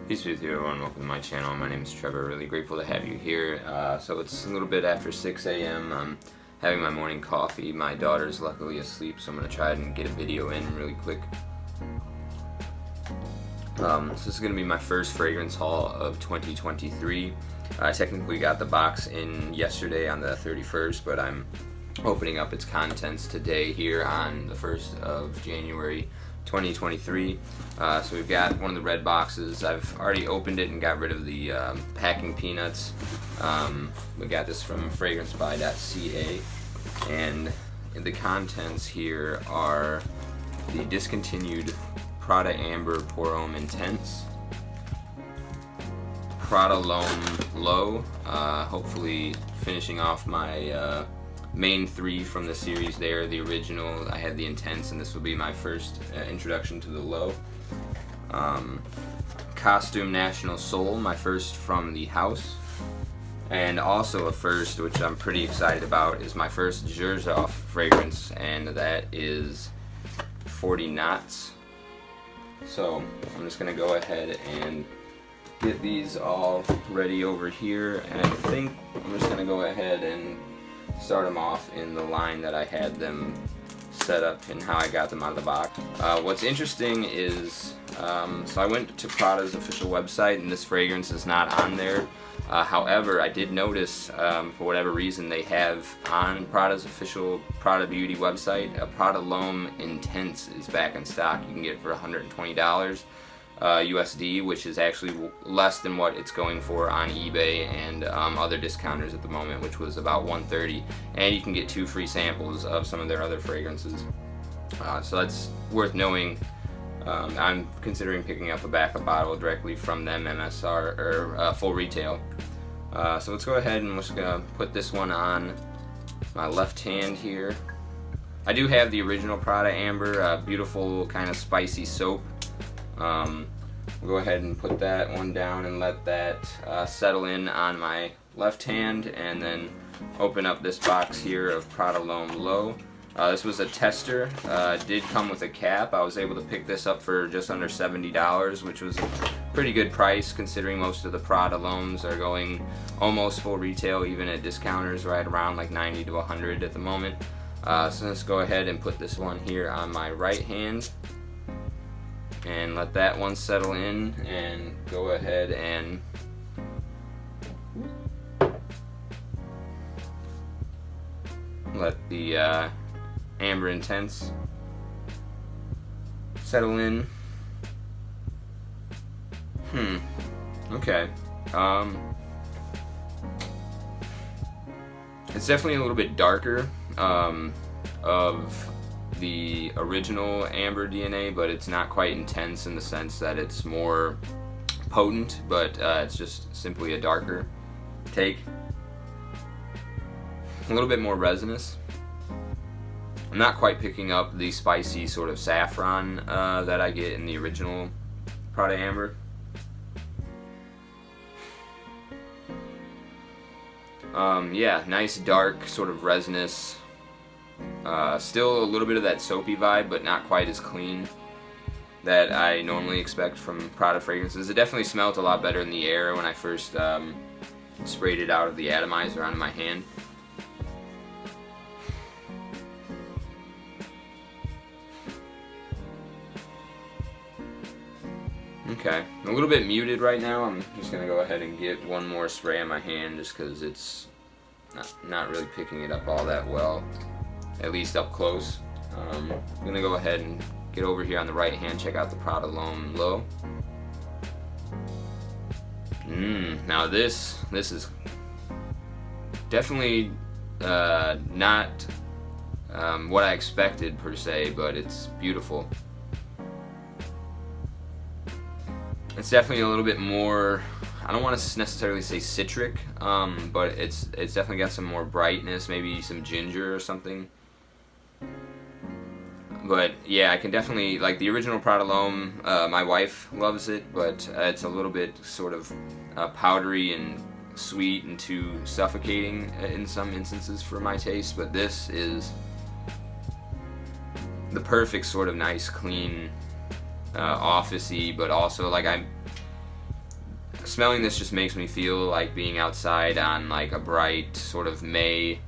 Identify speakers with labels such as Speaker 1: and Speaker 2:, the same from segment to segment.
Speaker 1: Peace be with you, everyone. Welcome to my channel. My name is Trevor. Really grateful to have you here. So it's a little bit after 6 a.m. I'm having my morning coffee. My daughter's luckily asleep, so I'm going to try and get a video in really quick. So this is going to be my first fragrance haul of 2023. I technically got the box in yesterday on the 31st, but I'm opening up its contents today here on the 1st of January 2023. So we've got one of the red boxes. I've already opened it and got rid of the packing peanuts. We got this from fragrancebuy.ca, and the contents here are the discontinued Prada Amber Pour Homme Intense, Prada Leau, hopefully finishing off my main three from the series there. The original, I had the Intense, and this will be my first introduction to the Leau. Costume National Soul, my first from the house. And also a first, which I'm pretty excited about, is my first Xerjoff fragrance, and that is 40 knots. So I'm just going to go ahead and get these all ready over here, and I think I'm just going to go ahead and start them off in the line that I had them set up and how I got them out of the box. What's interesting is, so I went to Prada's official website, and this fragrance is not on there. However, I did notice, for whatever reason, they have on Prada's official Prada Beauty website, a Prada L'Homme Intense is back in stock. You can get it for $120 USD, which is actually less than what it's going for on eBay and other discounters at the moment, which was about $130. And you can get 2 free samples of some of their other fragrances. So that's worth knowing. I'm considering picking up a backup bottle directly from them, MSR or full retail. So let's go ahead and we're just gonna put this one on my left hand here. I do have the original Prada Amber, beautiful kind of spicy soap. We'll go ahead and put that one down and let that settle in on my left hand, and then open up this box here of Prada L'Homme Leau. This was a tester. It did come with a cap. I was able to pick this up for just under $70, which was a pretty good price considering most of the Prada L'Hommes are going almost full retail, even at discounters, right around like 90 to 100 at the moment. So let's go ahead and put this one here on my right hand and let that one settle in, and go ahead and let the Amber Intense settle in. Okay. It's definitely a little bit darker of the original Amber DNA, but it's not quite intense in the sense that it's more potent, but it's just simply a darker take. A little bit more resinous. I'm not quite picking up the spicy sort of saffron that I get in the original Prada Amber. Yeah, nice dark sort of resinous. Still a little bit of that soapy vibe, but not quite as clean that I normally expect from Prada fragrances. It definitely smelled a lot better in the air when I first sprayed it out of the atomizer onto my hand. Okay, a little bit muted right now. I'm just going to go ahead and get one more spray on my hand just because it's not really picking it up all that well, at least up close. I'm going to go ahead and get over here on the right hand, check out the Prada L'Homme Leau. Now this is definitely not what I expected per se, but it's beautiful. It's definitely a little bit more, I don't want to necessarily say citric, but it's definitely got some more brightness, maybe some ginger or something. But yeah, I can definitely, like the original Prada L'Homme, my wife loves it, but it's a little bit sort of powdery and sweet and too suffocating in some instances for my taste. But this is the perfect sort of nice, clean, office-y, but also like smelling this just makes me feel like being outside on like a bright sort of May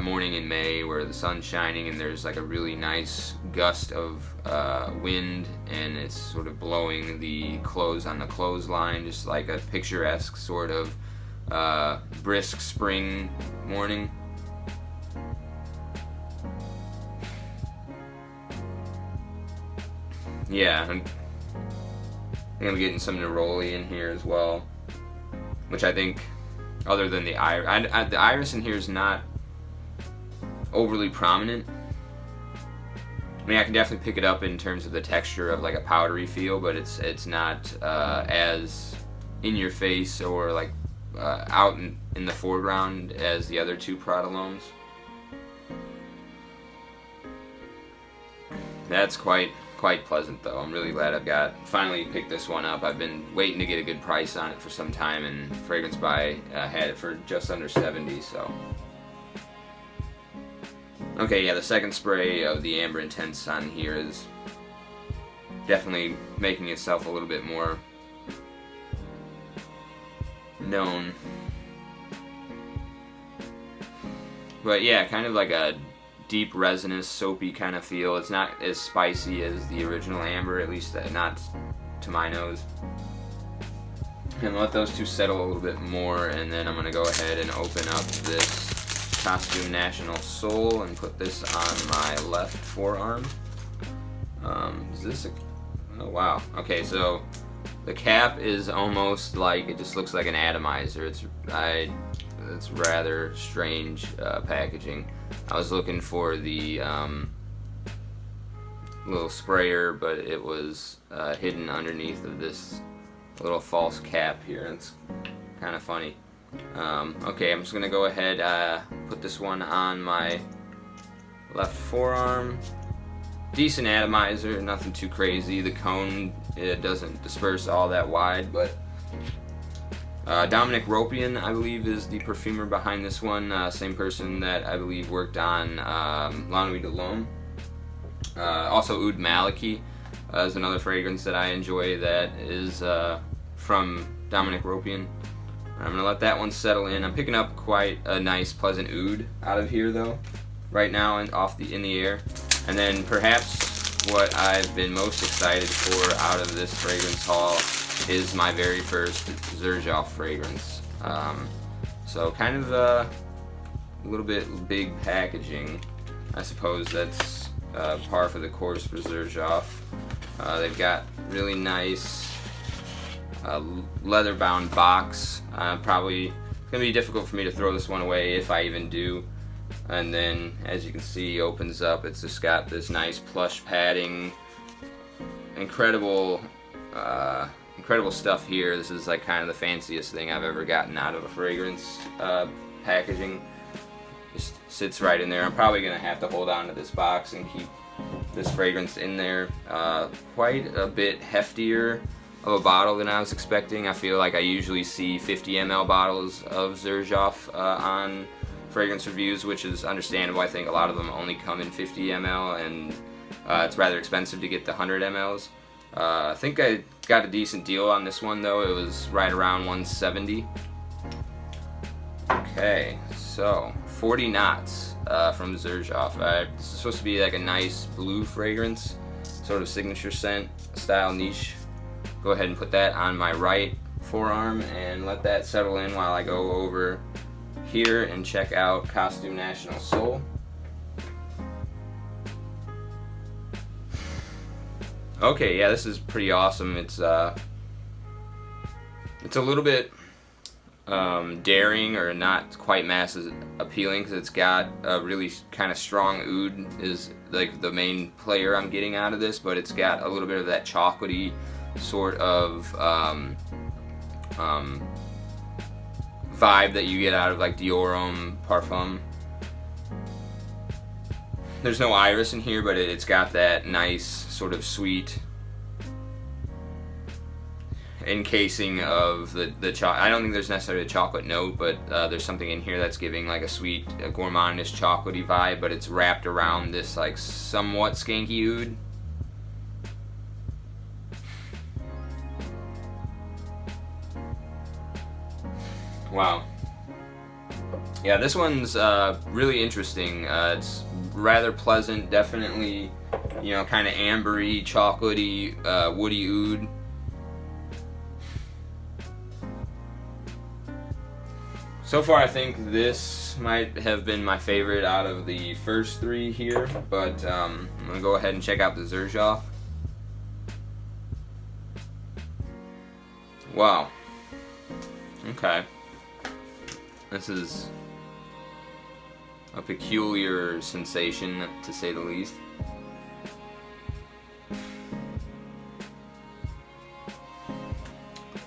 Speaker 1: morning in May where the sun's shining and there's like a really nice gust of wind and it's sort of blowing the clothes on the clothesline, just like a picturesque sort of brisk spring morning. Yeah, I'm getting some neroli in here as well, which I think, other than the iris, the iris in here is not overly prominent. I mean, I can definitely pick it up in terms of the texture of like a powdery feel, but it's not as in your face or like out in the foreground as the other two Prada Leaus. That's quite pleasant though. I'm really glad I've finally picked this one up. I've been waiting to get a good price on it for some time, and Fragrance Buy had it for just under $70, so. Okay, yeah, the second spray of the Amber Intense on here is definitely making itself a little bit more known. But yeah, kind of like a deep resinous, soapy kind of feel. It's not as spicy as the original Amber, at least not to my nose. And let those two settle a little bit more, and then I'm going to go ahead and open up this Costume National Soul and put this on my left forearm. Is this a... Oh wow. Okay, so the cap is almost like, it just looks like an atomizer. It's rather strange packaging. I was looking for the little sprayer, but it was hidden underneath of this little false cap here. It's kind of funny. Okay, I'm just gonna go ahead put this one on my left forearm. Decent atomizer, nothing too crazy. The cone, it doesn't disperse all that wide, but Dominic Ropian, I believe, is the perfumer behind this one. Same person that I believe worked on La Nuit de l'Homme. Also Oud Maliki is another fragrance that I enjoy that is from Dominic Ropian. I'm going to let that one settle in. I'm picking up quite a nice, pleasant oud out of here, though, right now and in the air. And then perhaps what I've been most excited for out of this fragrance haul is my very first Xerjoff fragrance. So kind of a little bit big packaging. I suppose that's par for the course for Xerjoff. They've got really nice leather-bound box. Probably it's gonna be difficult for me to throw this one away if I even do. And then, as you can see, opens up. It's just got this nice plush padding. Incredible stuff here. This is like kind of the fanciest thing I've ever gotten out of a fragrance packaging. Just sits right in there. I'm probably gonna have to hold on to this box and keep this fragrance in there. Quite a bit heftier of a bottle than I was expecting. I feel like I usually see 50 ml bottles of Xerjoff on fragrance reviews, which is understandable. I think a lot of them only come in 50 ml, and it's rather expensive to get the 100 mls. I think I got a decent deal on this one, though. It was right around $170. Okay, so 40 knots from Xerjoff. This is supposed to be like a nice blue fragrance, sort of signature scent style niche. Go ahead and put that on my right forearm and let that settle in while I go over here and check out Costume National Soul. Okay, yeah, this is pretty awesome. It's a little bit daring, or not quite mass appealing, because it's got a really kind of strong oud is like the main player I'm getting out of this, but it's got a little bit of that chocolatey sort of vibe that you get out of like Dior Homme Parfum. There's no iris in here, but it's got that nice sort of sweet encasing of the chocolate. I don't think there's necessarily a chocolate note, but there's something in here that's giving like a sweet, gourmandish, chocolatey vibe, but it's wrapped around this like somewhat skanky oud. Wow. Yeah, this one's really interesting. It's rather pleasant, definitely, you know, kind of ambery, chocolatey, woody oud. So far, I think this might have been my favorite out of the first three here, but I'm gonna go ahead and check out the Xerjoff. Wow. Okay. This is a peculiar sensation, to say the least.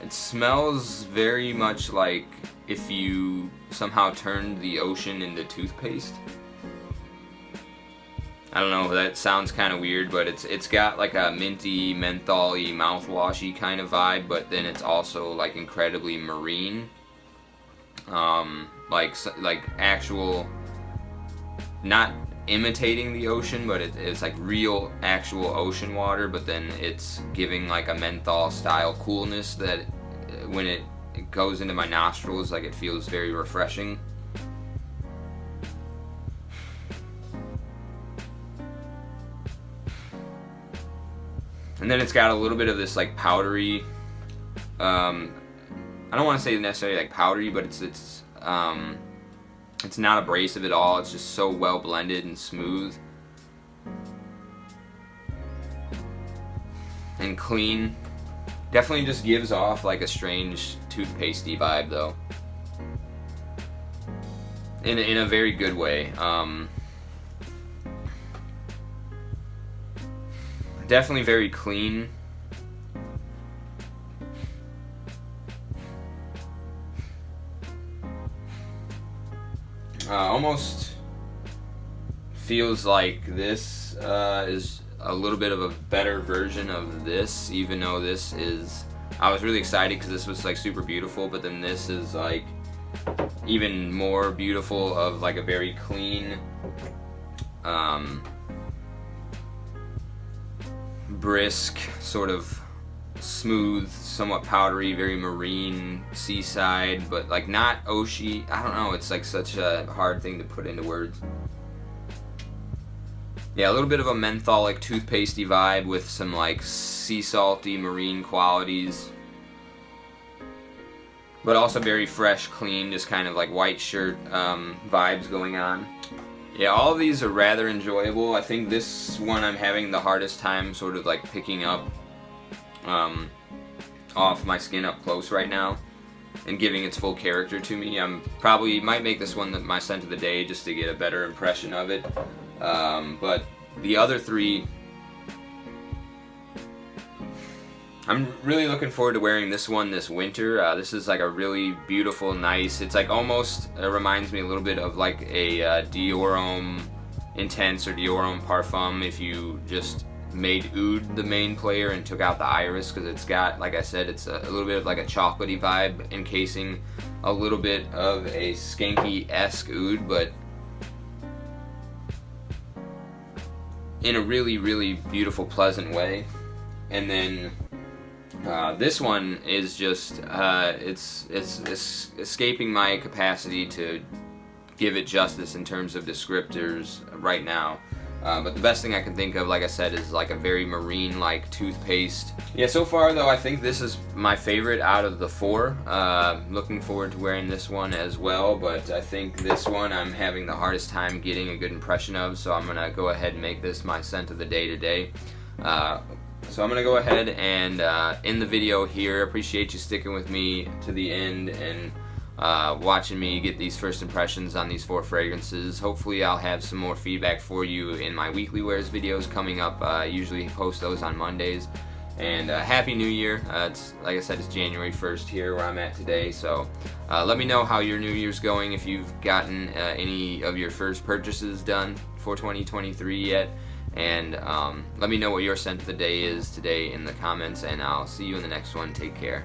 Speaker 1: It smells very much like if you somehow turned the ocean into toothpaste. I don't know, that sounds kind of weird, but it's got like a minty, menthol-y, mouthwashy kind of vibe, but then it's also like incredibly marine. Like actual, not imitating the ocean, but it's like real actual ocean water, but then it's giving like a menthol style coolness that when it goes into my nostrils, like it feels very refreshing. And then it's got a little bit of this like powdery, I don't want to say necessarily like powdery, but it's not abrasive at all. It's just so well blended and smooth and clean. Definitely just gives off like a strange toothpastey vibe though, in a very good way. Definitely very clean. Almost feels like this is a little bit of a better version of this, even though this is, I was really excited because this was like super beautiful, but then this is like even more beautiful, of like a very clean, brisk, sort of smooth, somewhat powdery, very marine, seaside, but like not ocean. I don't know, it's like such a hard thing to put into words. Yeah, a little bit of a mentholic, toothpastey vibe with some like sea salty, marine qualities, but also very fresh, clean, just kind of like white shirt vibes going on. Yeah, all of these are rather enjoyable. I think this one I'm having the hardest time sort of like picking up off my skin up close right now and giving its full character to me. I'm probably might make this one my scent of the day just to get a better impression of it. But the other three, I'm really looking forward to wearing this one this winter. This is like a really beautiful, nice, it's like almost, it reminds me a little bit of like a Dior Homme Intense or Dior Homme Parfum if you just made oud the main player and took out the iris, because it's got, like I said, it's a little bit of like a chocolatey vibe encasing a little bit of a skanky-esque oud, but in a really, really beautiful, pleasant way. And then this one is just, it's escaping my capacity to give it justice in terms of descriptors right now. But the best thing I can think of, like I said, is like a very marine-like toothpaste. Yeah, so far though, I think this is my favorite out of the four. Looking forward to wearing this one as well, but I think this one I'm having the hardest time getting a good impression of, so I'm gonna go ahead and make this my scent of the day today. So I'm gonna go ahead and end the video here. Appreciate you sticking with me to the end and watching me get these first impressions on these four fragrances. Hopefully I'll have some more feedback for you in my weekly wears videos coming up. I usually post those on Mondays. And Happy New Year. It's, like I said, it's January 1st here where I'm at today, so let me know how your New Year's going, if you've gotten any of your first purchases done for 2023 yet. And let me know what your scent of the day is today in the comments, and I'll see you in the next one. Take care.